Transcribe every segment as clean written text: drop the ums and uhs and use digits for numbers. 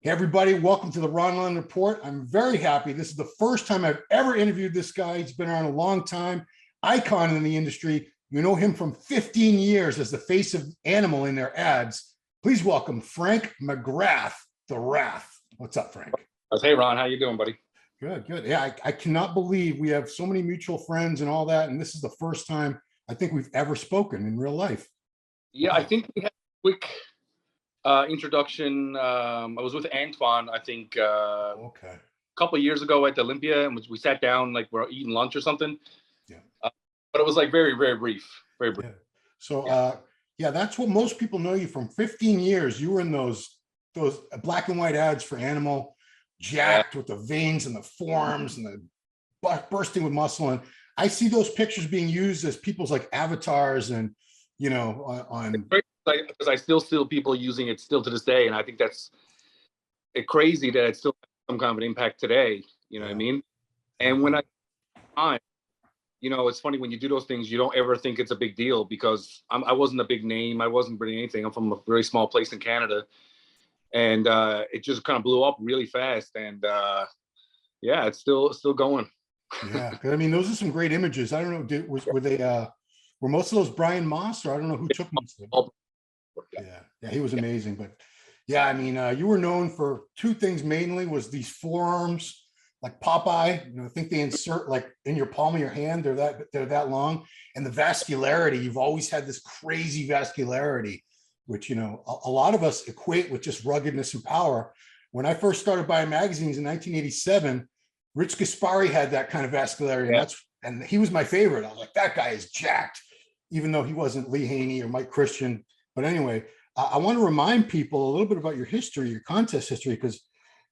Hey everybody, welcome to the Ronline Report. I'm very happy. This is the first time I've ever interviewed this guy. He's been around a long time, icon in the industry. You know him from 15 years as the face of Animal in their ads. Please welcome Frank McGrath, the Wrath. What's up, Frank? Hey, Ron, how you doing, buddy? Good, good. Yeah, I cannot believe we have so many mutual friends and all that, and this is the first time I think we've ever spoken in real life. Yeah, wow. I think we had a quick introduction. I was with Antoine, I think, a couple of years ago at the Olympia, and we sat down like we're eating lunch or something. Yeah. But it was like very, very brief, very brief. Yeah. So, yeah, that's what most people know you from. 15 years. You were in those black and white ads for Animal, jacked with the veins and the forearms and the bursting with muscle. And I see those pictures being used as people's like avatars and, you know, on. Because I still see people using it still to this day, and I think that's crazy that it's still some kind of an impact today. You know what I mean? And when you know, it's funny when you do those things, you don't ever think it's a big deal because I wasn't a big name. I wasn't bringing anything. I'm from a very small place in Canada, and it just kind of blew up really fast. And yeah, it's still going. Yeah, I mean, those are some great images. I don't know, were most of those Brian Moss, or I don't know who took most of them. Yeah, he was amazing. But yeah, I mean, you were known for two things mainly: was these forearms, like Popeye. You know, I think they insert like in your palm of your hand. They're that long, and the vascularity. You've always had this crazy vascularity, which, you know, a lot of us equate with just ruggedness and power. When I first started buying magazines in 1987, Rich Gaspari had that kind of vascularity, and he was my favorite. I was like, that guy is jacked, even though he wasn't Lee Haney or Mike Christian. But anyway, I want to remind people a little bit about your history, your contest history, because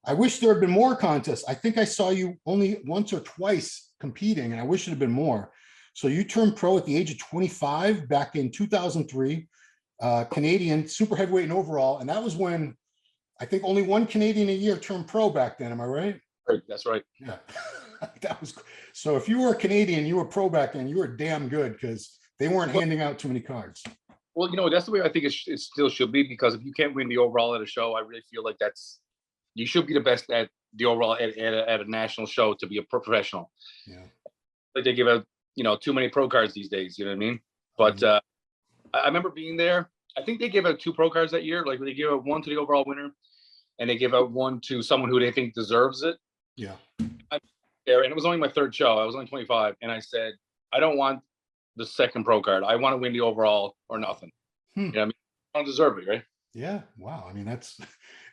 I wish there had been more contests. I think I saw you only once or twice competing, and I wish it had been more. So you turned pro at the age of 25 back in 2003, Canadian, super heavyweight and overall. And that was when I think only one Canadian a year turned pro back then. Am I right? Right, that's right. Yeah. That was so. If you were a Canadian, you were pro back then, you were damn good because they weren't handing out too many cards. Well, you know, that's the way I think it still should be, because if you can't win the overall at a show, I really feel like you should be the best at the overall at a national show to be a professional. Yeah. Like they give out, you know, too many pro cards these days, you know what I mean? But I remember being there. I think they gave out 2 pro cards that year. Like they gave out one to the overall winner, and they gave out one to someone who they think deserves it. Yeah. And it was only my 3rd show. I was only 25, and I said, I don't want the 2nd pro card. I want to win the overall or nothing. You know what I mean? I don't deserve it, right? Yeah. Wow. I mean, that's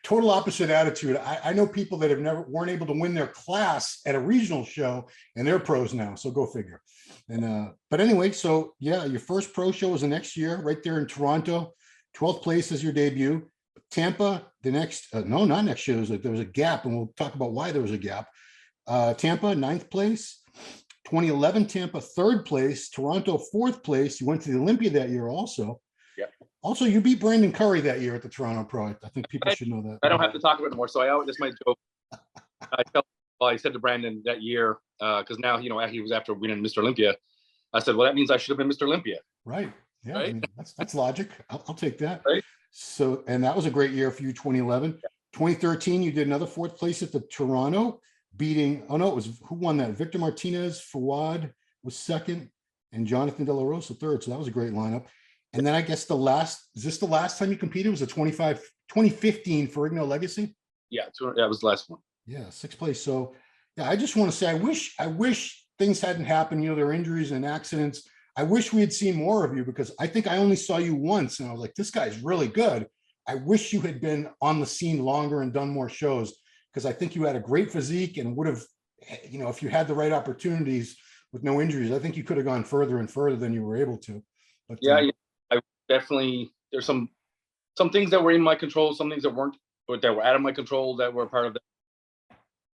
total opposite attitude. I know people that weren't able to win their class at a regional show, and they're pros now. So go figure. And but anyway, so yeah, your first pro show was the next year, right there in Toronto. 12th place as your debut. Tampa, the next, no, not next year. There was a gap, and we'll talk about why there was a gap. Tampa, 9th place. 2011, Tampa, 3rd place. Toronto, 4th place. You went to the Olympia that year also. Yeah. Also, you beat Brandon Curry that year at the Toronto Pro. I think people should know that. I don't have to talk about it more. So that's my joke. I said to Brandon that year, because now, you know, he was after winning Mr. Olympia. I said, well, that means I should have been Mr. Olympia. Right. Yeah. Right? I mean, that's logic. I'll take that. Right. So, and that was a great year for you, 2011. Yeah. 2013, you did another 4th place at the Toronto, beating, oh no, it was, who won that? Victor Martinez, Fawad was 2nd, and Jonathan De La Rosa 3rd. So that was a great lineup. And then I guess is this the last time you competed? Was it 2015 Ferrigno Legacy? Yeah, that was the last one. Yeah, 6th place. So yeah, I just want to say, I wish things hadn't happened. You know, there were injuries and accidents. I wish we had seen more of you, because I think I only saw you once and I was like, this guy's really good. I wish you had been on the scene longer and done more shows, because I think you had a great physique and would have, you know, if you had the right opportunities with no injuries, I think you could have gone further and further than you were able to. But yeah, I definitely, there's some things that were in my control, some things that weren't, but that were out of my control that were part of that.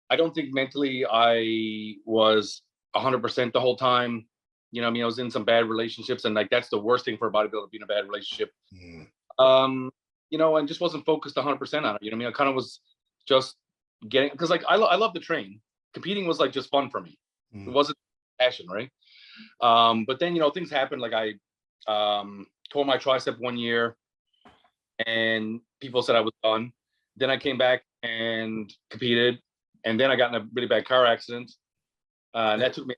I don't think mentally I was 100% the whole time. You know, I mean, I was in some bad relationships, and like that's the worst thing for a bodybuilder, being in a bad relationship. You know, and just wasn't focused 100% on it. You know what I mean? I kind of was just getting, because like I love to train. Competing was like just fun for me. It wasn't passion, right? But then, you know, things happened. Like I tore my tricep one year, and people said I was done. Then I came back and competed. And then I got in a really bad car accident. And that took me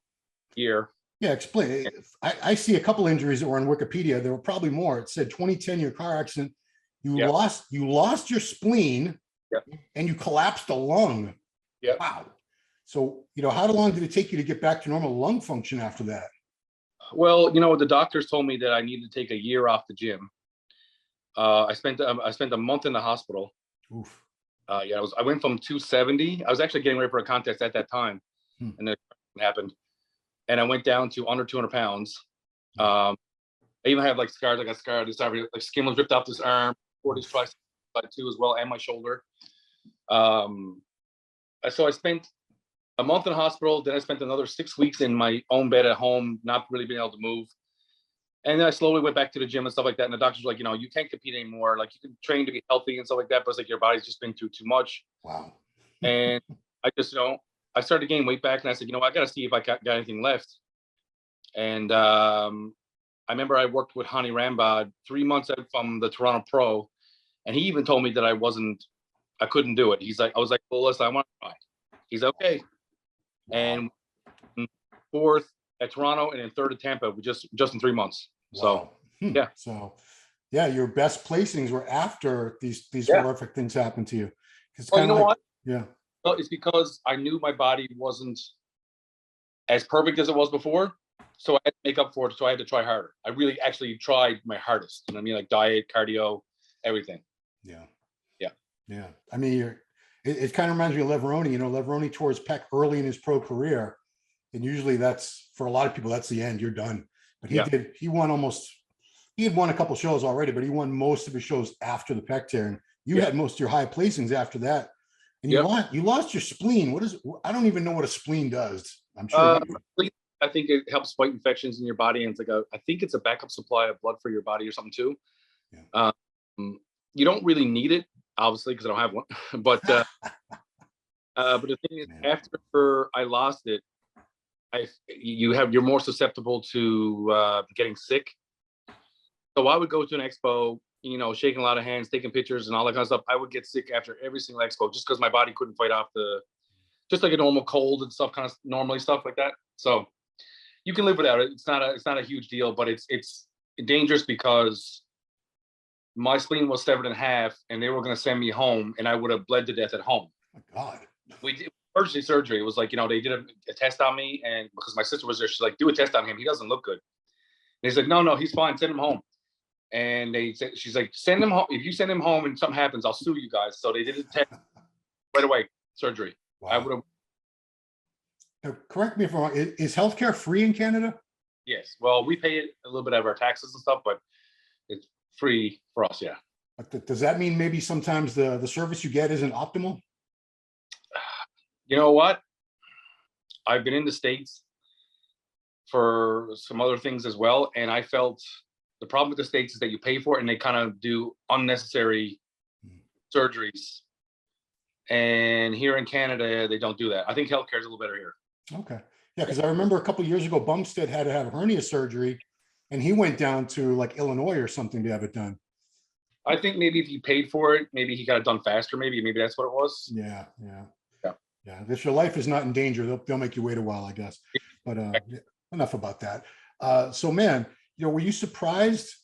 a year. Yeah, explain. I see a couple injuries that were on Wikipedia. There were probably more. It said 2010, your car accident. You lost your spleen, and you collapsed a lung. Yeah. Wow. So, how long did it take you to get back to normal lung function after that? Well, the doctors told me that I needed to take a year off the gym. I spent a month in the hospital. Oof. I went from 270. I was actually getting ready for a contest at that time, and then it happened. And I went down to under 200 pounds. I even have like scars. I got scarred this arm, like skin was ripped off this arm, 40 tricep too as well, and my shoulder. So I spent a month in the hospital. Then I spent another 6 weeks in my own bed at home, not really being able to move. And then I slowly went back to the gym and stuff like that. And the doctors were like, you can't compete anymore. Like, you can train to be healthy and stuff like that, but it's like your body's just been through too much. Wow. And I just, I started to gain weight back, and I said, I got to see if I got anything left. And I remember I worked with Hani Rambod 3 months out from the Toronto Pro, and he even told me that I couldn't do it. I was like, well, listen, I want to try. He's okay. Wow. And fourth at Toronto, and then third at Tampa, just in 3 months. Wow. So yeah. So yeah, your best placings were after these horrific things happened to you. Well, you know what? Yeah. Well, it's because I knew my body wasn't as perfect as it was before, so I had to make up for it. So I had to try harder. I really actually tried my hardest. You know what I mean? Like diet, cardio, everything. Yeah. Yeah. Yeah. I mean, it kind of reminds me of Leveroni. Leveroni tore his pec early in his pro career, and usually that's, for a lot of people, that's the end. You're done. But he had won a couple shows already, but he won most of his shows after the pec tear. And you had most of your high placings after that. And you lost your spleen. I don't even know what a spleen does. I'm sure. I think it helps fight infections in your body. And I think it's a backup supply of blood for your body or something too. Yeah. You don't really need it, obviously, because I don't have one. But the thing is, after I lost it, you're more susceptible to getting sick. So I would go to an expo, shaking a lot of hands, taking pictures and all that kind of stuff. I would get sick after every single expo just because my body couldn't fight off just like a normal cold and stuff, kind of normally stuff like that. So you can live without it. It's not a huge deal, but it's dangerous because my spleen was severed in half, and they were going to send me home, and I would have bled to death at home. Oh my God. We did emergency surgery. It was like, they did a test on me, and because my sister was there, she's like, do a test on him. He doesn't look good. And he's like, no, he's fine. Send him home. And she's like, send him home. If you send him home and something happens, I'll sue you guys. So they did a test right away, surgery. Wow. I would have. Now, correct me if I'm wrong. Is healthcare free in Canada? Yes. Well, we pay it a little bit out of our taxes and stuff, but it's free for us. Yeah. But does that mean maybe sometimes the service you get isn't optimal? You know what? I've been in the States for some other things as well, and I felt the problem with the States is that you pay for it and they kind of do unnecessary surgeries. And here in Canada, they don't do that. I think healthcare is a little better here. Okay. Yeah, because I remember a couple of years ago, Bumstead had to have hernia surgery, and he went down to like Illinois or something to have it done. I think maybe if he paid for it, maybe he got it done faster. Maybe that's what it was. Yeah. If your life is not in danger, they'll make you wait a while, I guess. But enough about that. So, man, were you surprised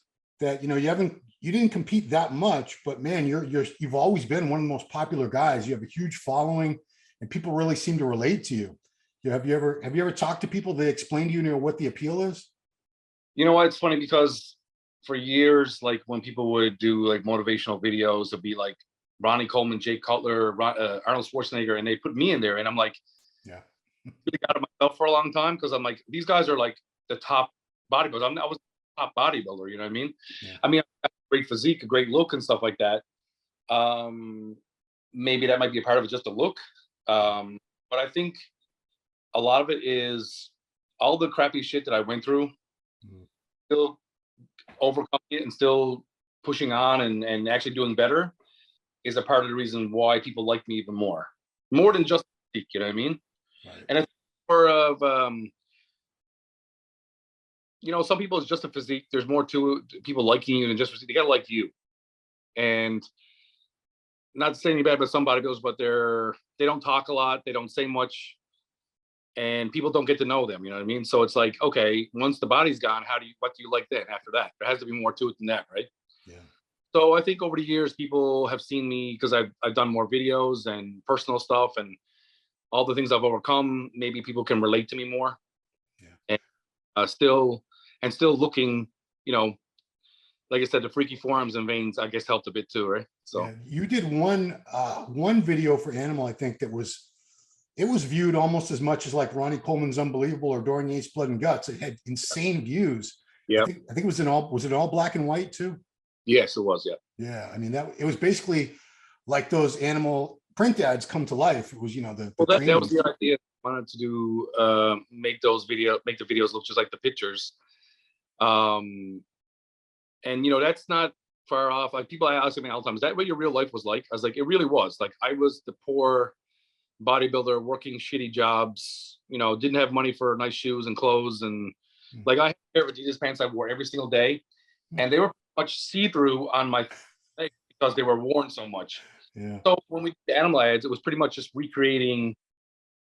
that you didn't compete that much, but man, you've always been one of the most popular guys. You have a huge following, and people really seem to relate to you. Have you ever talked to people that explain to you, what the appeal is? You know what? It's funny because for years, like when people would do like motivational videos, it'd be like Ronnie Coleman, Jake Cutler, Arnold Schwarzenegger, and they put me in there, and I'm like, yeah, really got it myself for a long time because I'm like, these guys are like the top bodybuilders. I was a top bodybuilder, you know what I mean? Yeah. I mean, I have a great physique, a great look, and stuff like that. Maybe that might be a part of it, just a look. But I think a lot of it is all the crappy shit that I went through, still overcoming it and still pushing on and actually doing better is a part of the reason why people like me even more than just physique, you know what I mean? Right. And it's more of, some people it's just a physique. There's more to people liking you than just physique. They gotta like you. And not to say any bad about some bodybuilders, but they don't talk a lot, they don't say much, and people don't get to know them. You know what I mean? So it's like, okay, once the body's gone, what do you like then after that? There has to be more to it than that, right? Yeah. So I think over the years, people have seen me because I've done more videos and personal stuff and all the things I've overcome. Maybe people can relate to me more. Yeah. And still looking, you know, like I said, the freaky forearms and veins, I guess, helped a bit too, right? So yeah. You did one video for Animal, I think, it was viewed almost as much as like Ronnie Coleman's Unbelievable or Dornier's Blood and Guts. It had insane views. yeah, I think it was it all black and white too? yes, it was. Yeah. Yeah. I mean, it was basically like those Animal print ads come to life. It was, you know, that was the idea. I wanted to do make the videos look just like the pictures. And you know, that's not far off. Like people ask me all the time, is that what your real life was like? I was like, it really was. Like I was the poor bodybuilder working shitty jobs, you know, didn't have money for nice shoes and clothes. And like I had a pair of Adidas pants I wore every single day. And they were much see-through on my leg because they were worn so much. Yeah. So when we did the Animal ads, it was pretty much just recreating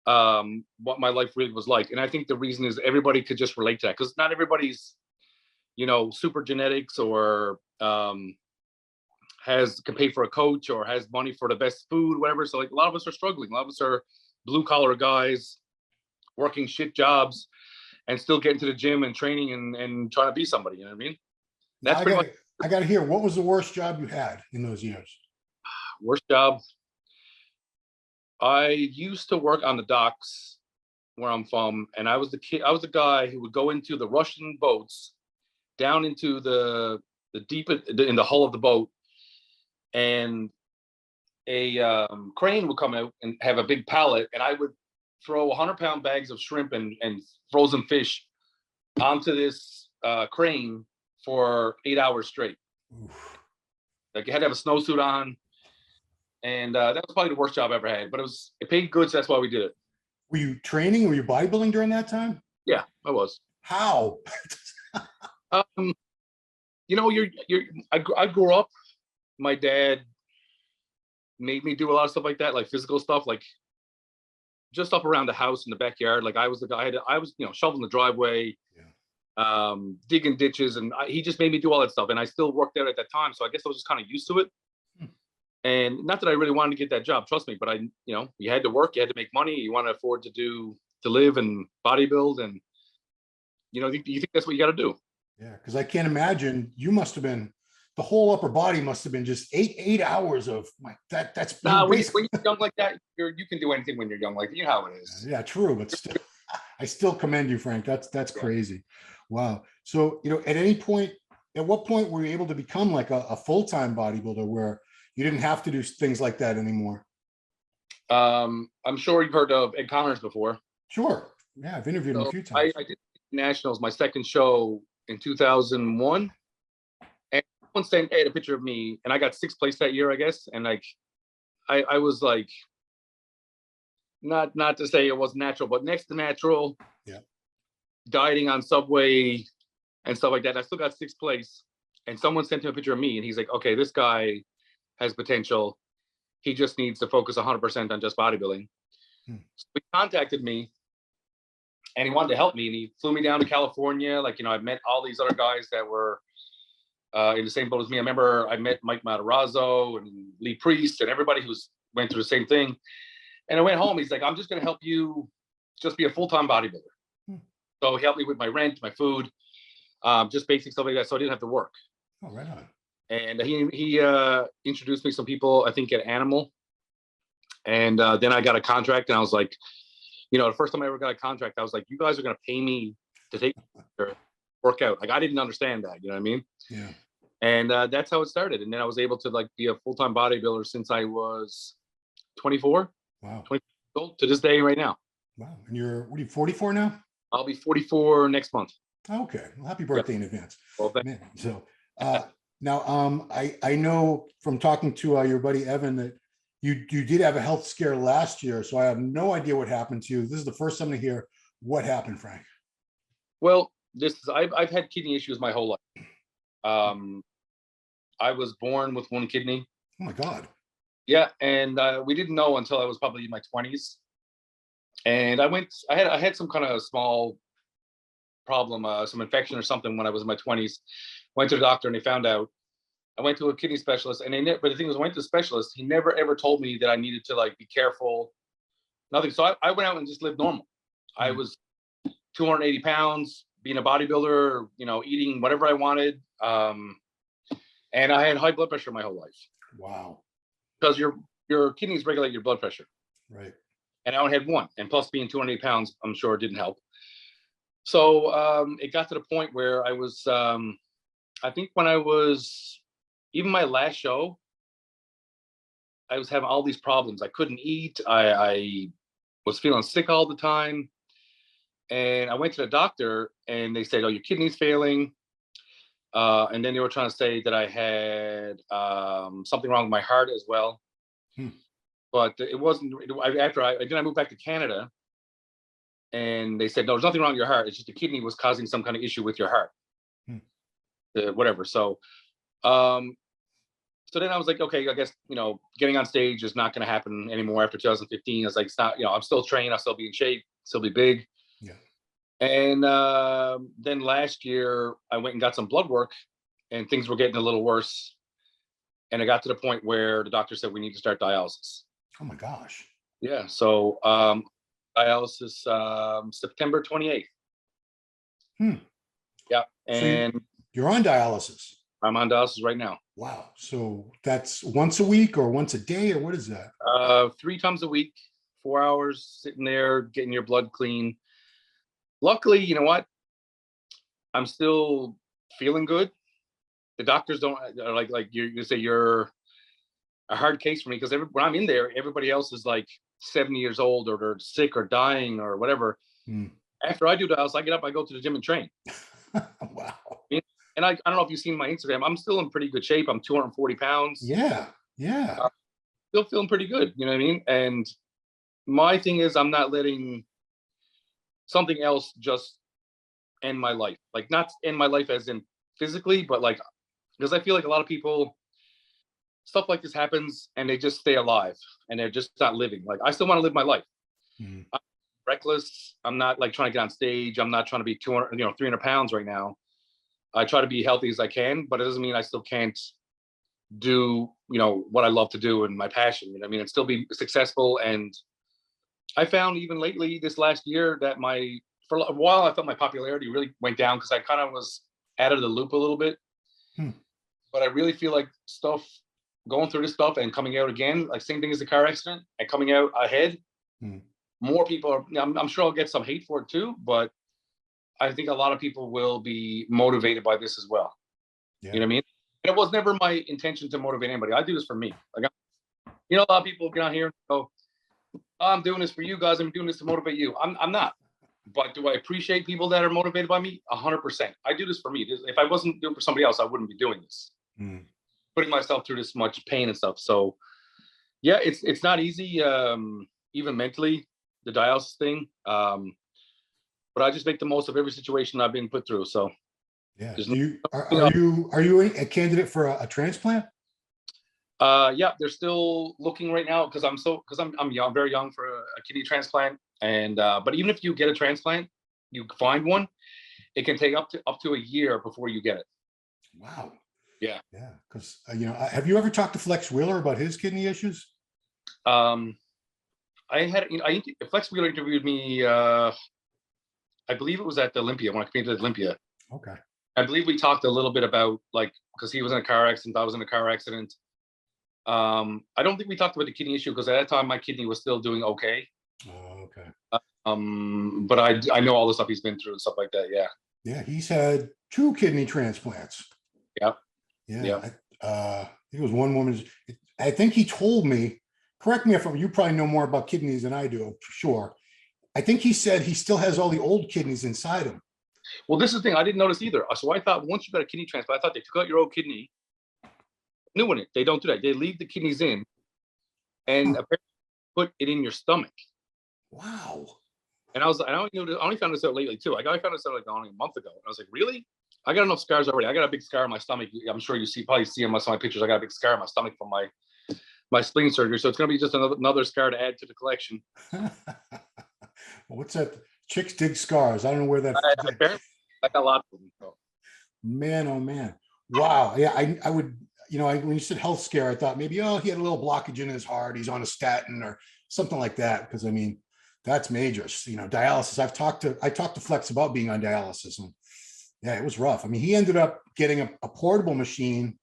what my life really was like. And I think the reason is everybody could just relate to that, because not everybody's, you know, super genetics or can pay for a coach or has money for the best food, whatever. So like a lot of us are struggling. A lot of us are blue collar guys working shit jobs and still getting to the gym and training and trying to be somebody. You know what I mean? That's pretty much. I got to hear, what was the worst job you had in those years? Worst job. I used to work on the docks where I'm from, and I was the guy who would go into the Russian boats down into the deep in the hull of the boat, and a crane would come out and have a big pallet, and I would throw 100-pound bags of shrimp and frozen fish onto this crane for 8 hours straight. Oof. Like you had to have a snowsuit on, and that was probably the worst job I ever had. But it paid good, so that's why we did it. Were you training? Were you bodybuilding during that time? Yeah, I was. How? You know, I grew up. My dad made me do a lot of stuff like that, like physical stuff, like just up around the house in the backyard. Like I was the guy. I was, you know, shoveling the driveway, digging ditches, and he just made me do all that stuff. And I still worked out at that time, so I guess I was just kind of used to it. And not that I really wanted to get that job, trust me, but you know, you had to work, you had to make money, you want to afford to live and bodybuild, and you know, you think that's what you got to do. Yeah, because I can't imagine, you must have been, the whole upper body must have been just eight hours of that's when you're young like that, you can do anything when you're young, like you know how it is. Yeah, true, but still, I still commend you, Frank. That's crazy. Wow. So, you know, at what point were you able to become like a full-time bodybuilder where you didn't have to do things like that anymore? I'm sure you've heard of Ed Connors before. Sure. Yeah, I've interviewed him a few times. I did nationals, my second show in 2001, and someone sent Ed a picture of me, and I got 6th place that year, I guess. And like, I was like, not to say it was natural, but next to natural. Yeah. Dieting on Subway and stuff like that. I still got 6th place, and someone sent him a picture of me, and he's like, okay, this guy has potential. He just needs to focus 100% on just bodybuilding. So he contacted me, and he wanted to help me, and he flew me down to California. Like, you know, I met all these other guys that were in the same boat as me. I remember I met Mike Matarazzo and Lee Priest and everybody who's went through the same thing. And I went home. He's like, I'm just going to help you just be a full-time bodybuilder. So he helped me with my rent, my food, just basic stuff like that. So I didn't have to work. Oh, right on. And he introduced me to some people, I think, at Animal. And then I got a contract, and I was like, you know, the first time I ever got a contract, I was like, you guys are going to pay me to take work out. Like, I didn't understand that, you know what I mean? Yeah. And that's how it started. And then I was able to like be a full-time bodybuilder since I was 24. Wow. 20 years old to this day right now. Wow. And what are you, 44 now? I'll be 44 next month. Okay. Well, happy birthday in advance. Well, Man, so now I know from talking to your buddy Evan that you did have a health scare last year, so I have no idea what happened to you. This is the first time to hear what happened, Frank. Well, I've had kidney issues my whole life. I was born with one kidney. Oh my God. Yeah, and we didn't know until I was probably in my 20s. And I had some kind of small problem, some infection or something when I was in my 20s. Went to the doctor and they found out. I went to a kidney specialist, and but the thing was, I went to the specialist. He never ever told me that I needed to like be careful. Nothing. So I went out and just lived normal. I was 280 pounds, being a bodybuilder, eating whatever I wanted. And I had high blood pressure my whole life. Wow. Because your kidneys regulate your blood pressure. Right. And I only had one. And plus being 280 pounds, I'm sure it didn't help. So it got to the point where I was, I think when I was, even my last show, I was having all these problems. I couldn't eat. I was feeling sick all the time. And I went to the doctor and they said, oh, your kidney's failing. And then they were trying to say that I had something wrong with my heart as well. But it wasn't. Then I moved back to Canada, and they said, no, there's nothing wrong with your heart. It's just the kidney was causing some kind of issue with your heart. Whatever. So, so then I was like, okay, I guess, getting on stage is not going to happen anymore after 2015. It's like, it's not, I'm still trained. I'll still be in shape, still be big. Yeah. And then last year I went and got some blood work and things were getting a little worse. And it got to the point where the doctor said, we need to start dialysis. Oh my gosh. Yeah. So dialysis September 28th. Yeah. And so you're on dialysis. I'm on dialysis right now. Wow. So that's once a week or once a day, or what is that? 3 times a week, 4 hours sitting there, getting your blood clean. Luckily, you know what? I'm still feeling good. The doctors don't like you say you're a hard case for me, because when I'm in there, everybody else is like 70 years old or they're sick or dying or whatever. After I do dialysis, I get up, I go to the gym and train. Wow. And I don't know if you've seen my Instagram. I'm still in pretty good shape. I'm 240 pounds. Yeah. Yeah. Still feeling pretty good. You know what I mean? And my thing is, I'm not letting something else just end my life. Like, not end my life as in physically, but like, because I feel like a lot of people, stuff like this happens and they just stay alive and they're just not living. Like, I still want to live my life. I'm reckless. I'm not like trying to get on stage. I'm not trying to be 200, 300 pounds right now. I try to be healthy as I can, but it doesn't mean I still can't do, what I love to do and my passion, and still be successful. And I found even lately this last year that for a while, I felt my popularity really went down because I kind of was out of the loop a little bit. But I really feel like going through this stuff and coming out again, like same thing as the car accident and coming out ahead, more people are, I'm sure I'll get some hate for it too, but I think a lot of people will be motivated by this as well. Yeah. You know what I mean? And it was never my intention to motivate anybody. I do this for me. Like, a lot of people get out here and go, oh, I'm doing this for you guys. I'm doing this to motivate you. I'm not. But do I appreciate people that are motivated by me? 100%. I do this for me. If I wasn't doing it for somebody else, I wouldn't be doing this. Putting myself through this much pain and stuff. So yeah, it's not easy, even mentally, the dialysis thing. But I just make the most of every situation I've been put through. So yeah. Are you a candidate for a transplant? Yeah, they're still looking right now because I'm young, very young for a kidney transplant. And but even if you get a transplant, you find one, it can take up to a year before you get it. Wow. Yeah. Yeah. Because have you ever talked to Flex Wheeler about his kidney issues? Flex Wheeler interviewed me. I believe it was at the Olympia when I came to Olympia. Okay. I believe we talked a little bit about because he was in a car accident, I was in a car accident. I don't think we talked about the kidney issue because at that time my kidney was still doing okay. Oh, okay. But I know all the stuff he's been through and stuff like that. Yeah. Yeah, he's had 2 kidney transplants. Yep. Yeah. It was one woman. I think he told me. Correct me if you probably know more about kidneys than I do. For sure. I think he said he still has all the old kidneys inside him. Well, this is the thing I didn't notice either. So I thought once you got a kidney transplant, I thought they took out your old kidney. New one, they don't do that. They leave the kidneys in and apparently put it in your stomach. Wow. And I only found this out lately too. I found this out like only a month ago. And I was like, really? I got enough scars already. I got a big scar on my stomach. I'm sure probably see in some of my pictures. I got a big scar on my stomach from my spleen surgery. So it's going to be just another scar to add to the collection. What's that? Chicks dig scars. I don't know where that. I got lots of them. So. Man, oh man. Wow. Yeah, I would, when you said health scare, I thought maybe, oh, he had a little blockage in his heart. He's on a statin or something like that. Because I mean, that's major. Dialysis. I talked to Flex about being on dialysis, and yeah, it was rough. I mean, he ended up getting a portable machine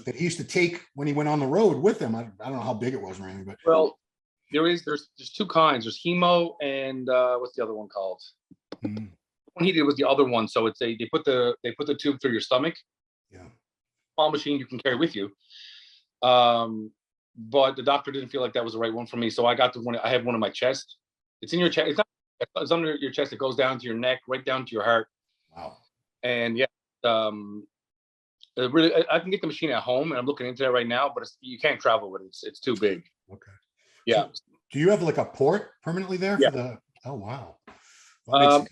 that he used to take when he went on the road with him. I don't know how big it was or anything, but well, there's two kinds. There's hemo and what's the other one called? Mm. One he did was the other one. So it's they put the tube through your stomach. Yeah. Small machine you can carry with you. But the doctor didn't feel like that was the right one for me. So I got the one. I have one in my chest. It's in your chest. It's under your chest. It goes down to your neck, right down to your heart. Wow. And yeah, really, I can get the machine at home, and I'm looking into that right now. But you can't travel with it. It's too big. Okay. Yeah. So do you have like a port permanently there yeah. for the? Oh wow. Well,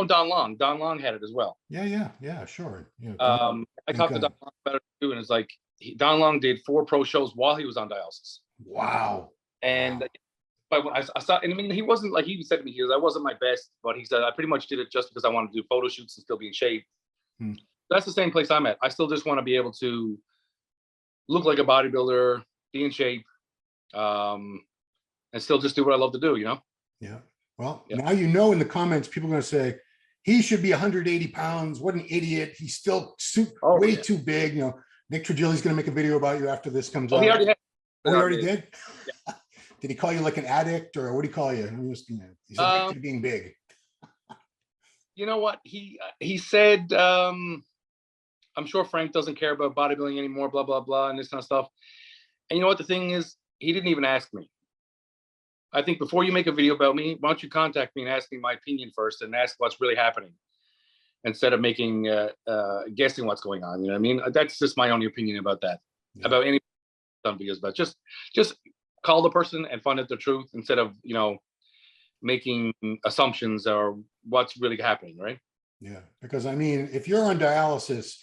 Don Long had it as well. Yeah, sure. Yeah. I talked to Don Long about it too, and it's like Don Long did 4 pro shows while he was on dialysis. Wow. And but when I saw, and I mean, he wasn't like he said to me, I wasn't my best, but he said I pretty much did it just because I wanted to do photo shoots and still be in shape. That's the same place I'm at. I still just want to be able to look like a bodybuilder, be in shape, and still just do what I love to do. Yeah. Well, now in the comments, people are going to say he should be 180 pounds. What an idiot! He's still way too big. Nick Trigili's going to make a video about you after this comes out. He already had. Oh, he already did. Yeah. Did he call you like an addict, or what do you call you? He's addicted to being big. You know what? He said, I'm sure Frank doesn't care about bodybuilding anymore, blah, blah, blah, and this kind of stuff. And you know what the thing is? He didn't even ask me. I think before you make a video about me, why don't you contact me and ask me my opinion first and ask what's really happening instead of making guessing what's going on. You know what I mean? That's just my only opinion about that. Yeah. About any videos, but just call the person and find out the truth instead of making assumptions or what's really happening, right? Yeah, because I mean, if you're on dialysis,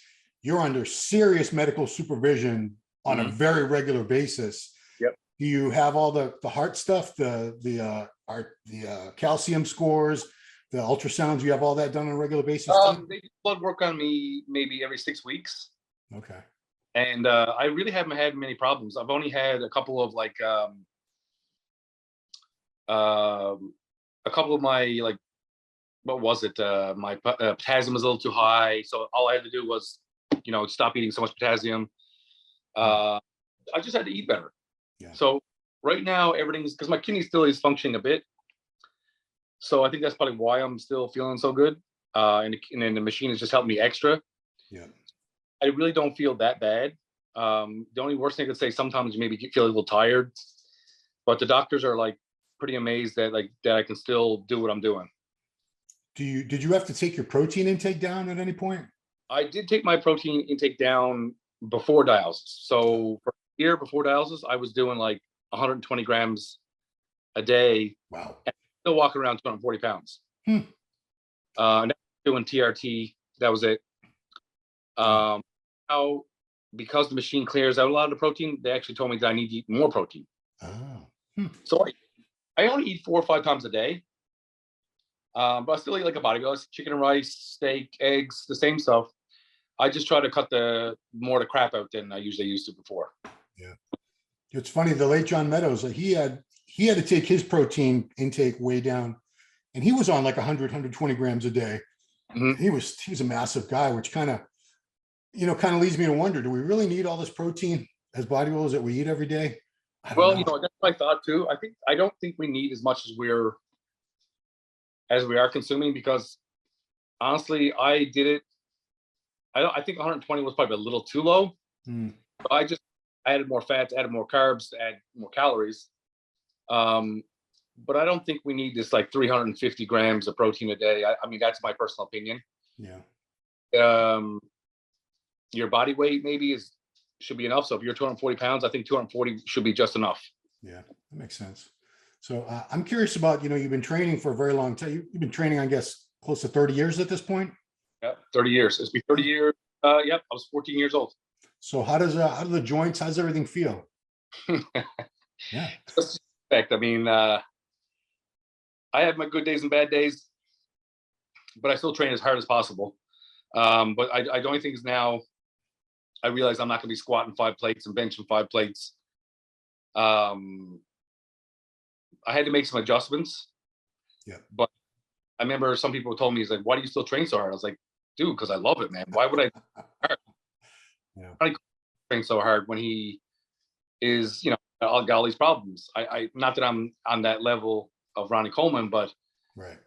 you're under serious medical supervision on a very regular basis. Yep. Do you have all the heart stuff, the calcium scores, the ultrasounds? You have all that done on a regular basis? They do blood work on me maybe every 6 weeks. Okay. And I really haven't had many problems. I've only had a couple of a couple of my what was it? My potassium was a little too high, so all I had to do was stop eating so much potassium. I just had to eat better. Yeah. So right now everything's because my kidney still is functioning a bit. So I think that's probably why I'm still feeling so good. And then the machine has just helped me extra. Yeah. I really don't feel that bad. The only worst thing I could say, sometimes you maybe feel a little tired, but the doctors are pretty amazed that I can still do what I'm doing. Did you have to take your protein intake down at any point? I did take my protein intake down before dialysis. So for a year before dialysis, I was doing 120 grams a day. Wow. And still walking around 240 pounds. Doing TRT, that was it. Now, because the machine clears out a lot of the protein, they actually told me that I need to eat more protein. Oh. So I only eat 4 or 5 times a day. But I still eat like a bodybuilder: chicken and rice, steak, eggs, the same stuff. I just try to cut more the crap out than I usually used to before. Yeah. It's funny, the late John Meadows, he had to take his protein intake way down, and he was on 100, 120 grams a day. Mm-hmm. He was a massive guy, which kind of leads me to wonder, do we really need all this protein as bodybuilders that we eat every day? Well, that's my thought too. I don't think we need as much as we are consuming, because honestly, I did it. I think 120 was probably a little too low. But I added more fats, added more carbs, add more calories. But I don't think we need this 350 grams of protein a day. I mean, that's my personal opinion. Yeah. Your body weight maybe should be enough. So if you're 240 pounds, I think 240 should be just enough. Yeah, that makes sense. So I'm curious about, you've been training for a very long time. You've been training, I guess, close to 30 years at this point. Yeah, 30 years. It's been 30 years. Yep, I was 14 years old. So how do the joints, how's everything feel? Yeah. Just respect. I mean, I have my good days and bad days, but I still train as hard as possible. But the only thing is now I realize I'm not going to be squatting 5 plates and benching 5 plates. I had to make some adjustments. Yeah. But I remember some people told me, "He's like, why do you still train so hard?" I was like, "Dude, because I love it, man. Why would I Yeah. train so hard when he is, got all these problems?" I not that I'm on that level of Ronnie Coleman, but Right.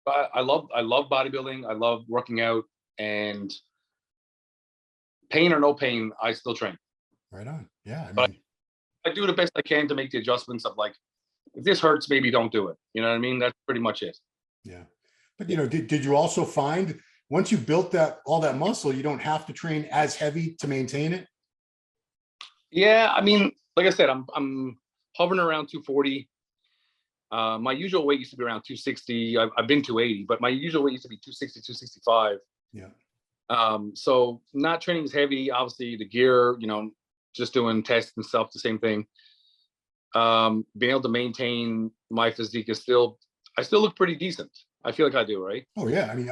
I love bodybuilding. I love working out, and pain or no pain, I still train. Right on. Yeah. I But mean, I do the best I can to make the adjustments of like, if this hurts, maybe don't do it. You know what I mean? That's pretty much it. yeah. But did you also find once you built all that muscle, you don't have to train as heavy to maintain it? Yeah, I mean, like I said, I'm hovering around 240. My usual weight used to be around 260. I've been 280, but my usual weight used to be 260, 265. Yeah. So not training as heavy. Obviously, the gear, just doing tests and stuff, the same thing. Being able to maintain my physique is I still look pretty decent. I feel like I do, right? Oh yeah. I mean,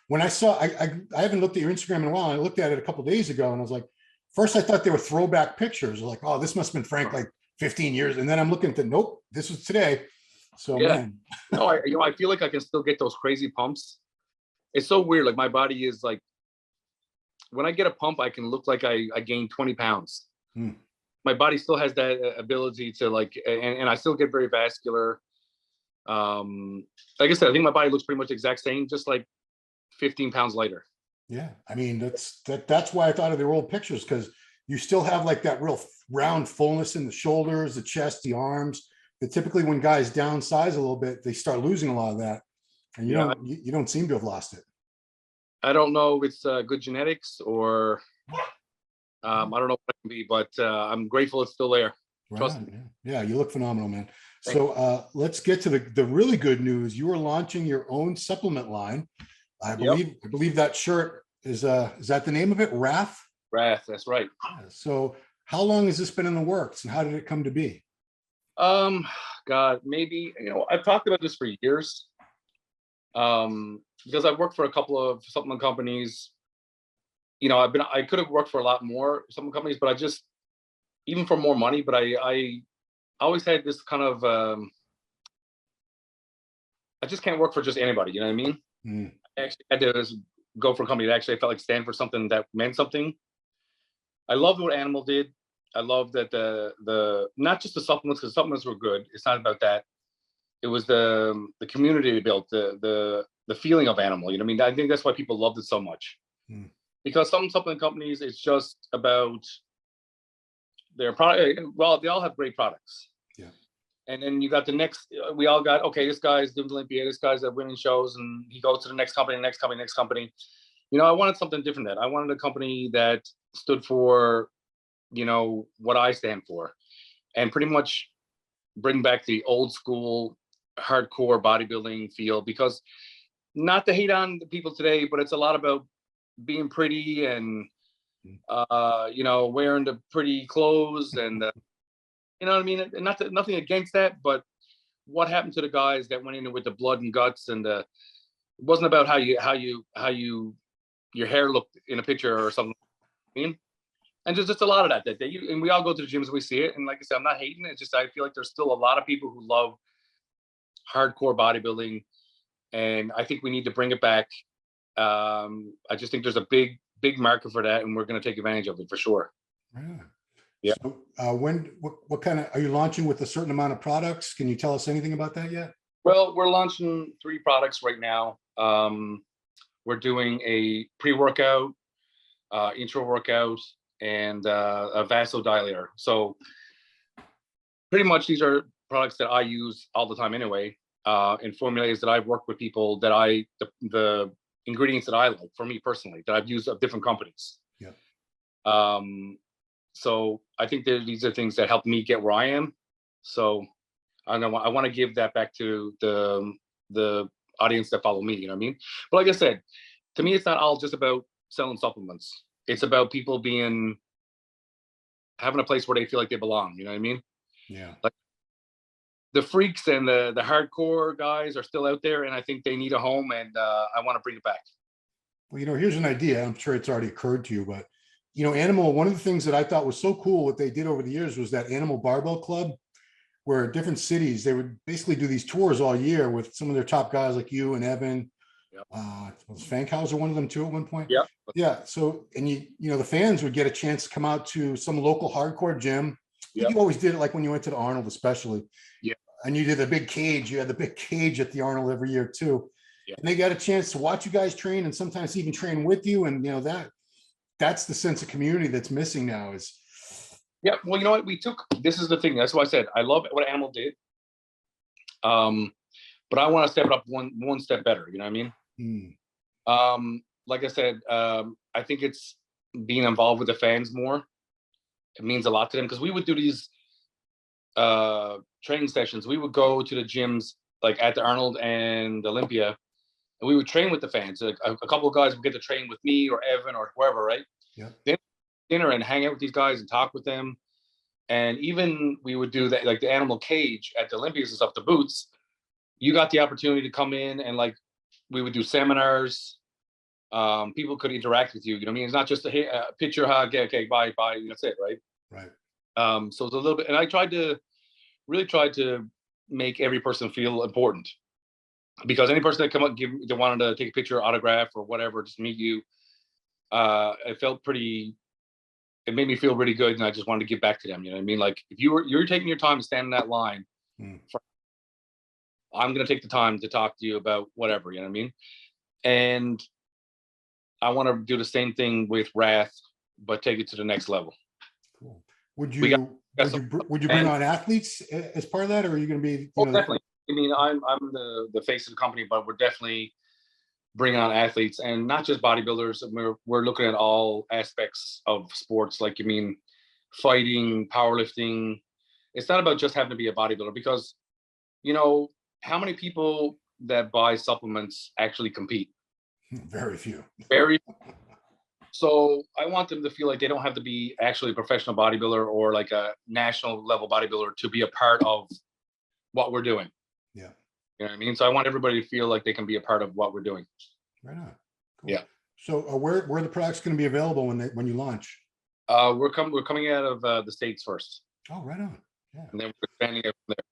when I saw, I haven't looked at your Instagram in a while. I looked at it a couple of days ago, and I was like, first I thought they were throwback pictures. Like, oh, this must have been Frank like 15 years. And then I'm looking at nope, this was today. So Yeah. man. No, I feel like I can still get those crazy pumps. It's so weird. Like my body is like, when I get a pump, I can look like I gained 20 pounds. Hmm. My body still has that ability to like, and I still get very vascular. Like I said, I think my body looks pretty much the exact same, just like 15 pounds lighter. Yeah. I mean, that's why I thought of the old pictures, because you still have like that real round fullness in the shoulders, the chest, the arms. That typically when guys downsize a little bit, they start losing a lot of that. And you don't seem to have lost it. I don't know if it's good genetics or I don't know what it can be, but I'm grateful it's still there. Trust me. Yeah, you look phenomenal, man. So let's get to the really good news. You are launching your own supplement line. I believe that shirt is that the name of it? Wrath? Wrath, that's right. Yeah. So how long has this been in the works, and how did it come to be? God, maybe, I've talked about this for years. Because I've worked for a couple of supplement companies. I could have worked for a lot more supplement companies, but I just, even for more money, but I always had this kind of, I just can't work for just anybody. You know what I mean? Mm. I actually had to go for a company that actually I felt like stand for something that meant something. I loved what Animal did. I love that the not just the supplements, because supplements were good. It's not about that. It was the community they built, the feeling of Animal. You know what I mean? I think that's why people loved it so much. Mm. Because some supplement companies, it's just about their product. Well, they all have great products. Yeah. And then you got the next. We all got, okay, this guy's doing Olympia. This guy's at winning shows, and he goes to the next company, next company, next company. I wanted something different. I wanted a company that stood for, what I stand for, and pretty much bring back the old school hardcore bodybuilding feel. Because, not to hate on the people today, but it's a lot about being pretty and wearing the pretty clothes and you know what I mean. And nothing against that, but what happened to the guys that went in with the blood and guts, and it wasn't about how your hair looked in a picture or something. I mean, and there's just a lot of that and we all go to the gyms, we see it, and like I said, I'm not hating it. It's just I feel like there's still a lot of people who love hardcore bodybuilding, and I think we need to bring it back. I just think there's a big market for that, and we're going to take advantage of it for sure. Yeah. So what kind of, are you launching with a certain amount of products? Can you tell us anything about that yet? Well, we're launching 3 products right now. We're doing a pre-workout, intro workout, and a vasodilator. So pretty much these are products that I use all the time anyway, and formulas that I've worked with people that the ingredients that I like, for me personally, that I've used of different companies. Yeah. So I think that these are things that help me get where I am. So I want to give that back to the audience that follow me. You know what I mean? But like I said, to me, it's not all just about selling supplements. It's about people being having a place where they feel like they belong. You know what I mean? Yeah. Like the freaks and the hardcore guys are still out there, and I think they need a home, and I want to bring it back. Well, here's an idea. I'm sure it's already occurred to you, but Animal, one of the things that I thought was so cool what they did over the years was that Animal Barbell Club, where different cities, they would basically do these tours all year with some of their top guys like you and Evan. Yep. Was Fankhauser one of them too at one point? Yeah. Yeah. So, and the fans would get a chance to come out to some local hardcore gym. Yep. You always did it like when you went to the Arnold, especially. Yeah. And you did the big cage. You had the big cage at the Arnold every year too. Yeah. And they got a chance to watch you guys train and sometimes even train with you. And that's the sense of community that's missing now is. Yeah. Well, you know what? This is the thing. That's why I said, I love what Animal did. But I want to step it up one step better. You know what I mean? Like I said, I think it's being involved with the fans more. It means a lot to them because we would do these training sessions. We would go to the gyms like at the Arnold and Olympia, and we would train with the fans. Like a couple of guys would get to train with me or Evan or whoever, right? Yeah. Then dinner and hang out with these guys and talk with them. And even we would do that, like the animal cage at the Olympias and stuff, the booths. You got the opportunity to come in and like we would do seminars. People could interact with you. You know what I mean? It's not just a picture, hug, okay, bye. That's it, right? Right. So it's a little bit, and I really tried to make every person feel important, because any person that come up, they wanted to take a picture, autograph, or whatever, just meet you. It made me feel really good, and I just wanted to give back to them. You know what I mean? Like if you're taking your time to stand in that line, I'm gonna take the time to talk to you about whatever. You know what I mean? And I want to do the same thing with Wrath, but take it to the next level. Cool. Would you bring on athletes as part of that, or are you going to be? Definitely. I mean, I'm the face of the company, but we're definitely bringing on athletes, and not just bodybuilders. We're looking at all aspects of sports, like fighting, powerlifting. It's not about just having to be a bodybuilder, because how many people that buy supplements actually compete? Very few. Very. So I want them to feel like they don't have to be actually a professional bodybuilder or like a national level bodybuilder to be a part of what we're doing. Yeah. You know what I mean? So I want everybody to feel like they can be a part of what we're doing. Right on. Cool. Yeah. So where are the products going to be available when you launch? We're coming out of the States first. Oh, right on. Yeah. And then we're expanding it from there.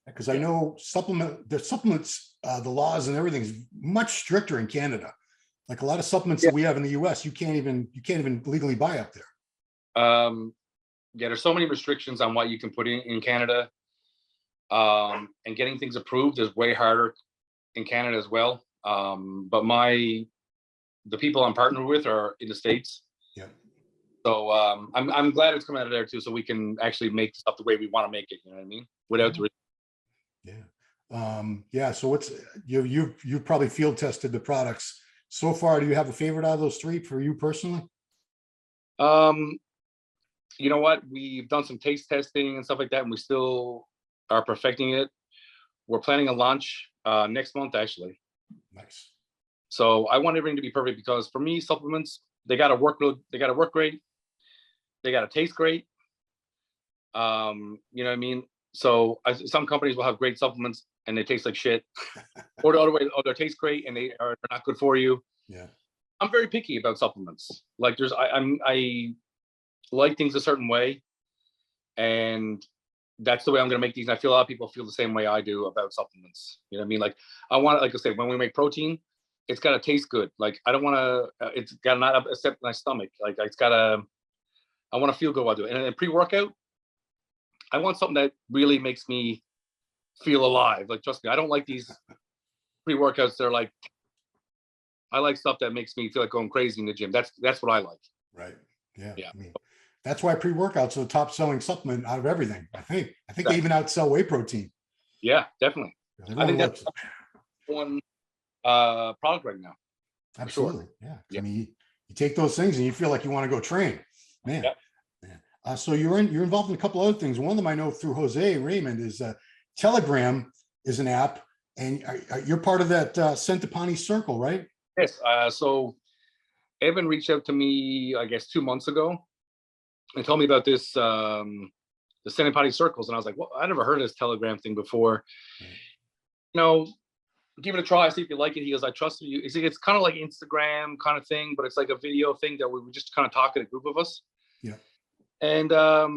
Because I know supplements, the laws and everything is much stricter in Canada. Like a lot of supplements that we have in the US, you can't even legally buy up there. There's so many restrictions on what you can put in Canada. And getting things approved is way harder in Canada as well. But the people I'm partnered with are in the States. Yeah. So I'm glad it's coming out of there too, so we can actually make stuff the way we want to make it. You know what I mean? Without the. Yeah. So what's you've probably field tested the products so far. Do you have a favorite out of those three for you personally? You know what? We've done some taste testing and stuff like that, and we still are perfecting it. We're planning a launch next month, actually. Nice. So I want everything to be perfect, because for me, supplements, they got to work great. They got to taste great. You know what I mean? So some companies will have great supplements and they taste like shit, or the other way, they taste great and they are not good for you. Yeah. I'm very picky about supplements. Like I like things a certain way, and that's the way I'm going to make these. And I feel a lot of people feel the same way I do about supplements. You know what I mean? Like I want, like I said, when we make protein, it's got to taste good. Like I don't want to, it's got to not upset my stomach. Like I want to feel good while doing it. And pre-workout, I want something that really makes me feel alive. Like, trust me, I don't like these pre-workouts. They're like, I like stuff that makes me feel like going crazy in the gym. That's what I like. Right. Yeah. I mean, that's why pre-workouts are the top selling supplement out of everything. I think they even outsell whey protein. Yeah, definitely. I think that's one product right now. Absolutely. Sure. Yeah. I mean, you take those things and you feel like you want to go train, man. Yeah. So you're involved in a couple other things. One of them I know through Jose Raymond is Telegram is an app, and you're part of that Centopani circle, right? Yes. So Evan reached out to me, I guess, 2 months ago and told me about this, the Sending Potty Circles. And I was like, well, I never heard of this Telegram thing before. Right. You know, give it a try, see if you like it. He goes, I trust you. It's kind of like Instagram kind of thing, but it's like a video thing that we would just kind of talk in a group of us. Yeah. And I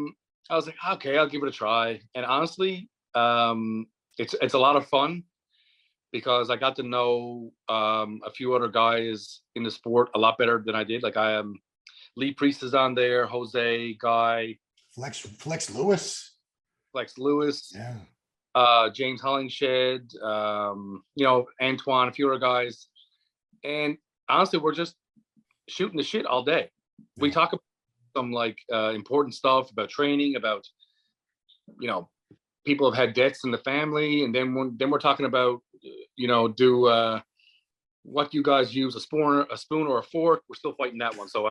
was like, okay, I'll give it a try. And honestly, it's a lot of fun because I got to know a few other guys in the sport a lot better than I did. Like I am, Lee Priest is on there, Jose, Guy, Flex Lewis. Yeah. James Hollingshed, you know, Antoine, a few other guys. And honestly, we're just shooting the shit all day. Yeah. We talk about some like important stuff about training, about, you know, people have had deaths in the family. And then we're talking about, you know, what you guys use, a spoon or a fork. We're still fighting that one. So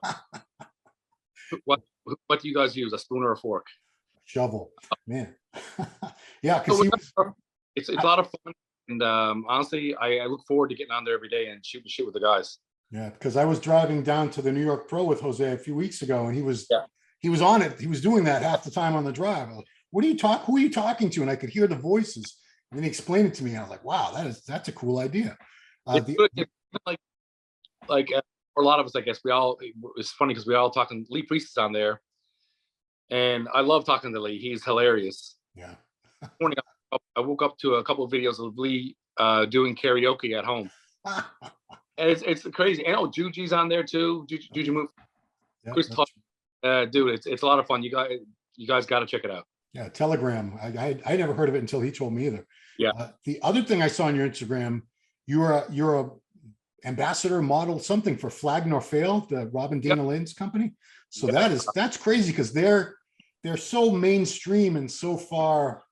what do you guys use, a spoon or a fork? Shovel, man. Yeah, because it's a lot of fun, and honestly, I look forward to getting on there every day and shooting shit with the guys. Yeah, because I was driving down to the New York Pro with Jose a few weeks ago, and he was on it. He was doing that half the time on the drive. I was like, who are you talking to? And I could hear the voices, and then he explained it to me. And I was like, wow, that's a cool idea. It's like for a lot of us, I guess it's funny because we all talking. Lee Priest is on there. And I love talking to Lee. He's hilarious. Yeah. Morning, I woke up to a couple of videos of Lee doing karaoke at home. And it's crazy. And Juji's on there too. Juji Move. Yeah, Chris Tuck. Dude, it's a lot of fun. You guys got to check it out. Yeah, Telegram. I never heard of it until he told me either. Yeah. The other thing I saw on your Instagram, you're a ambassador, model, something for Flag Nor Fail, the Robin Dana Lynn's company. So that's crazy because they're so mainstream and so far,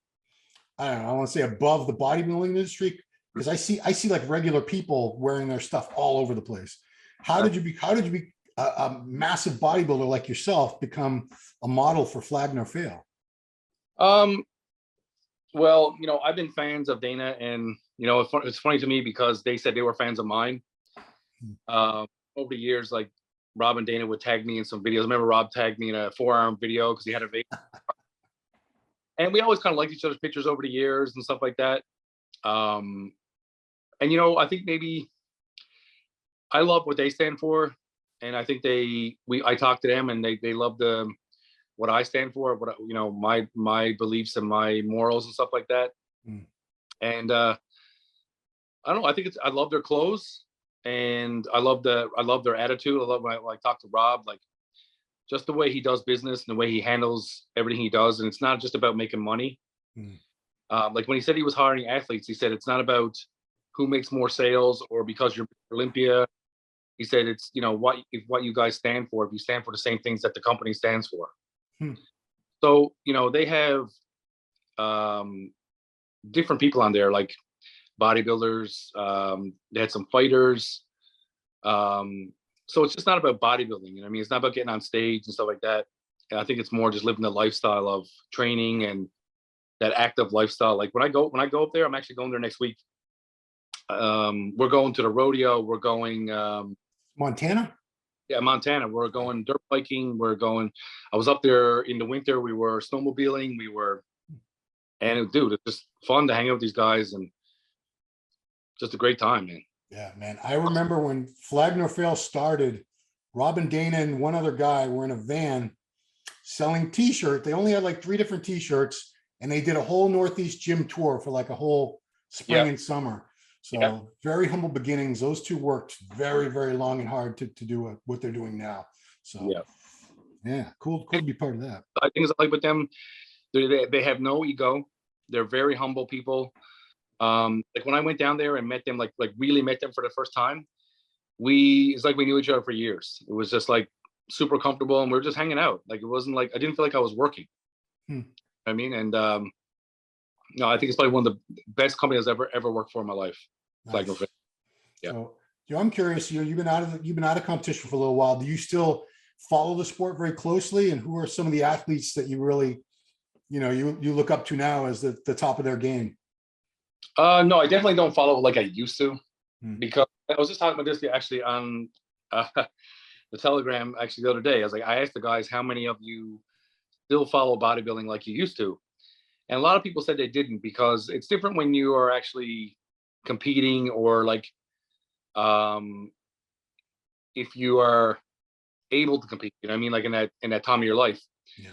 I don't know, I want to say above the bodybuilding industry, because I see like regular people wearing their stuff all over the place. How did you be a massive bodybuilder like yourself become a model for Flag Nor Fail? Well, you know, I've been fans of Dana, and you know, it's funny to me because they said they were fans of mine. Over the years, like Rob and Dana would tag me in some videos. I remember Rob tagged me in a forearm video because he had a vape. And we always kind of liked each other's pictures over the years and stuff like that. And you know, I think maybe I love what they stand for, and I think I talked to them, and they love what I stand for, what, you know, my beliefs and my morals and stuff like that. And I don't know. I think I love their clothes, and I love their attitude. I love when I talk to Rob, like just the way he does business and the way he handles everything he does. And it's not just about making money. Like when he said he was hiring athletes, he said it's not about who makes more sales or because you're Olympia. He said it's, you know, what you guys stand for. If you stand for the same things that the company stands for. So, you know, they have different people on there, like bodybuilders. They had some fighters. So it's just not about bodybuilding. You know what I mean? It's not about getting on stage and stuff like that. And I think it's more just living the lifestyle of training and that active lifestyle. Like when I go up there, I'm actually going there next week. We're going to the rodeo. We're going Montana. Yeah, Montana. We're going dirt biking. I was up there in the winter. We were snowmobiling. And dude, it's just fun to hang out with these guys and just a great time, man. Yeah, man. I remember when Flag Nor Fail started, Rob and Dana and one other guy were in a van selling t-shirts. They only had like 3 different t-shirts, and they did a whole Northeast gym tour for like a whole spring and summer. So very humble beginnings. Those two worked very, very long and hard to do what they're doing now. So yeah, cool to be part of that. I think it's like with them, they have no ego. They're very humble people. Like when I went down there and met them, like really met them for the first time, it's like we knew each other for years. It was just like super comfortable, and we were just hanging out. Like it wasn't like I didn't feel like I was working. I mean, and no, I think it's probably one of the best companies I've ever worked for in my life. Nice. Yeah. So, I'm curious. You've been out of competition for a little while. Do you still follow the sport very closely? And who are some of the athletes that you really, you look up to now as the top of their game? No, I definitely don't follow like I used to, because I was just talking about this actually on the Telegram actually the other day. I was like, I asked the guys, how many of you still follow bodybuilding like you used to? And a lot of people said they didn't, because it's different when you are actually competing, or like if you are able to compete, you know what I mean? Like in that time of your life. Yeah.